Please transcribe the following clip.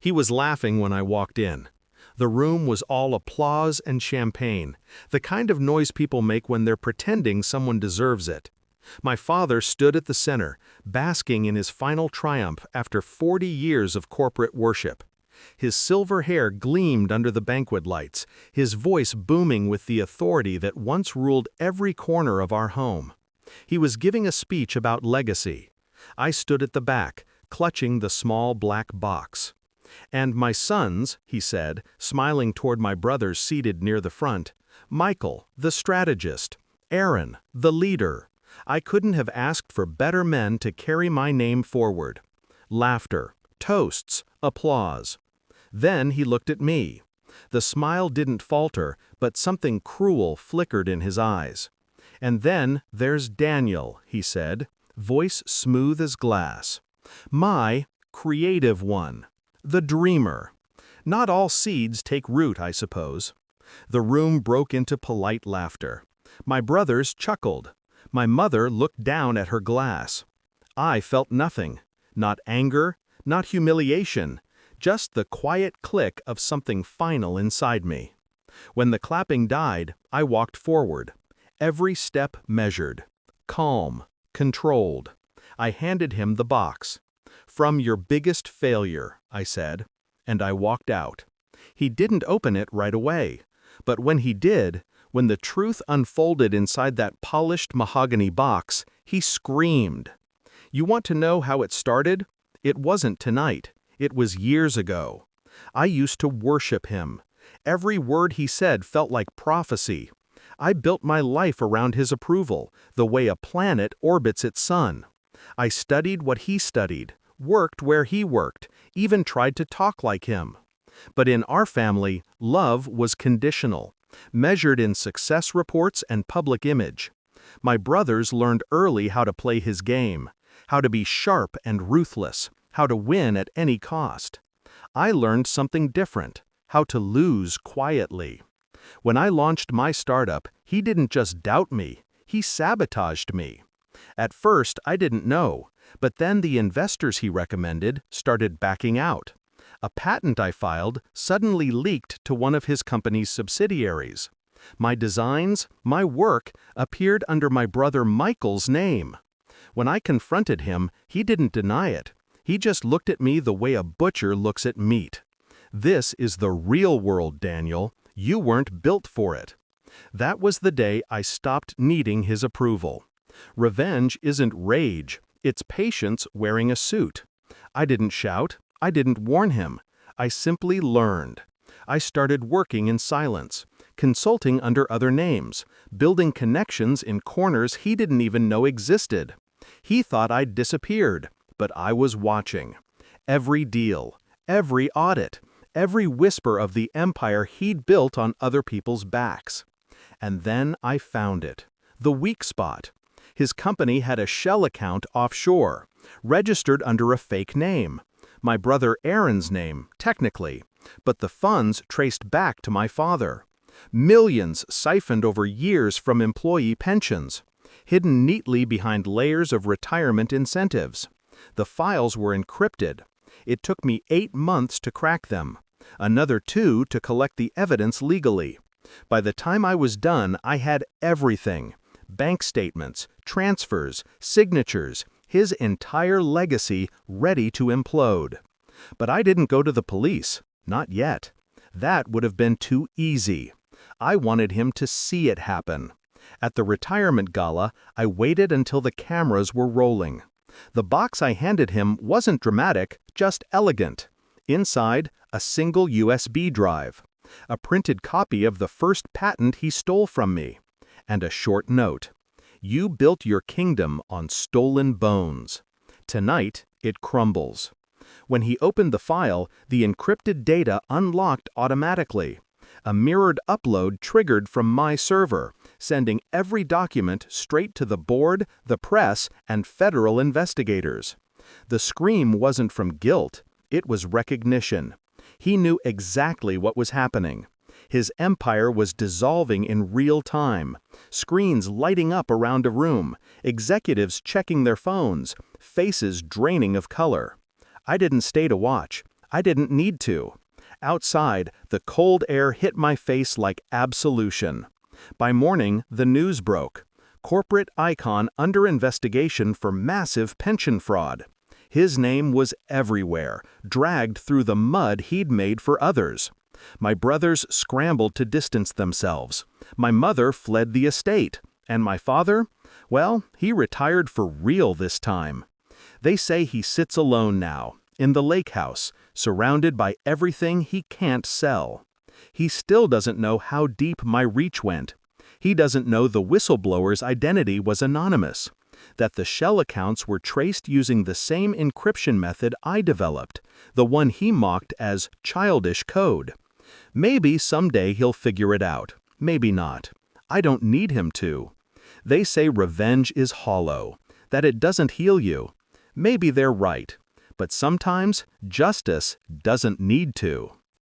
He was laughing when I walked in. The room was all applause and champagne, the kind of noise people make when they're pretending someone deserves it. My father stood at the center, basking in his final triumph after 40 years of corporate worship. His silver hair gleamed under the banquet lights, his voice booming with the authority that once ruled every corner of our home. He was giving a speech about legacy. I stood at the back, clutching the small black box. "And my sons," he said, smiling toward my brothers seated near the front, "Michael, the strategist, Aaron, the leader. I couldn't have asked for better men to carry my name forward." Laughter, toasts, applause. Then he looked at me. The smile didn't falter, but something cruel flickered in his eyes. "And then there's Daniel," he said, voice smooth as glass. "My creative one. The dreamer. Not all seeds take root, I suppose." The room broke into polite laughter. My brothers chuckled. My mother looked down at her glass. I felt nothing. Not anger, not humiliation, just the quiet click of something final inside me. When the clapping died, I walked forward. Every step measured. Calm, controlled. I handed him the box. "From your biggest failure," I said, and I walked out. He didn't open it right away, but when he did, when the truth unfolded inside that polished mahogany box, he screamed. You want to know how it started? It wasn't tonight. It was years ago. I used to worship him. Every word he said felt like prophecy. I built my life around his approval, the way a planet orbits its sun. I studied what he studied, worked where he worked, even tried to talk like him. But in our family, love was conditional, measured in success reports and public image. My brothers learned early how to play his game, how to be sharp and ruthless, how to win at any cost. I learned something different, how to lose quietly. When I launched my startup, he didn't just doubt me, he sabotaged me. At first, I didn't know, but then the investors he recommended started backing out. A patent I filed suddenly leaked to one of his company's subsidiaries. My designs, my work, appeared under my brother Michael's name. When I confronted him, he didn't deny it. He just looked at me the way a butcher looks at meat. "This is the real world, Daniel. You weren't built for it." That was the day I stopped needing his approval. Revenge isn't rage, it's patience wearing a suit. I didn't shout, I didn't warn him. I simply learned. I started working in silence, consulting under other names, building connections in corners he didn't even know existed. He thought I'd disappeared, but I was watching. Every deal, every audit, every whisper of the empire he'd built on other people's backs. And then I found it, the weak spot. His company had a shell account offshore, registered under a fake name. My brother Aaron's name, technically, but the funds traced back to my father. Millions siphoned over years from employee pensions, hidden neatly behind layers of retirement incentives. The files were encrypted. It took me 8 months to crack them, another 2 to collect the evidence legally. By the time I was done, I had everything. Bank statements, transfers, signatures, his entire legacy ready to implode. But I didn't go to the police, not yet. That would have been too easy. I wanted him to see it happen. At the retirement gala, I waited until the cameras were rolling. The box I handed him wasn't dramatic, just elegant. Inside, a single USB drive, a printed copy of the first patent he stole from me, and a short note. "You built your kingdom on stolen bones. Tonight, it crumbles." When he opened the file, the encrypted data unlocked automatically. A mirrored upload triggered from my server, sending every document straight to the board, the press, and federal investigators. The scream wasn't from guilt, it was recognition. He knew exactly what was happening. His empire was dissolving in real time, screens lighting up around a room, executives checking their phones, faces draining of color. I didn't stay to watch. I didn't need to. Outside, the cold air hit my face like absolution. By morning, the news broke. Corporate icon under investigation for massive pension fraud. His name was everywhere, dragged through the mud he'd made for others. My brothers scrambled to distance themselves. My mother fled the estate. And my father? Well, he retired for real this time. They say he sits alone now, in the lake house, surrounded by everything he can't sell. He still doesn't know how deep my reach went. He doesn't know the whistleblower's identity was anonymous, that the shell accounts were traced using the same encryption method I developed, the one he mocked as childish code. Maybe someday he'll figure it out. Maybe not. I don't need him to. They say revenge is hollow, that it doesn't heal you. Maybe they're right. But sometimes justice doesn't need to.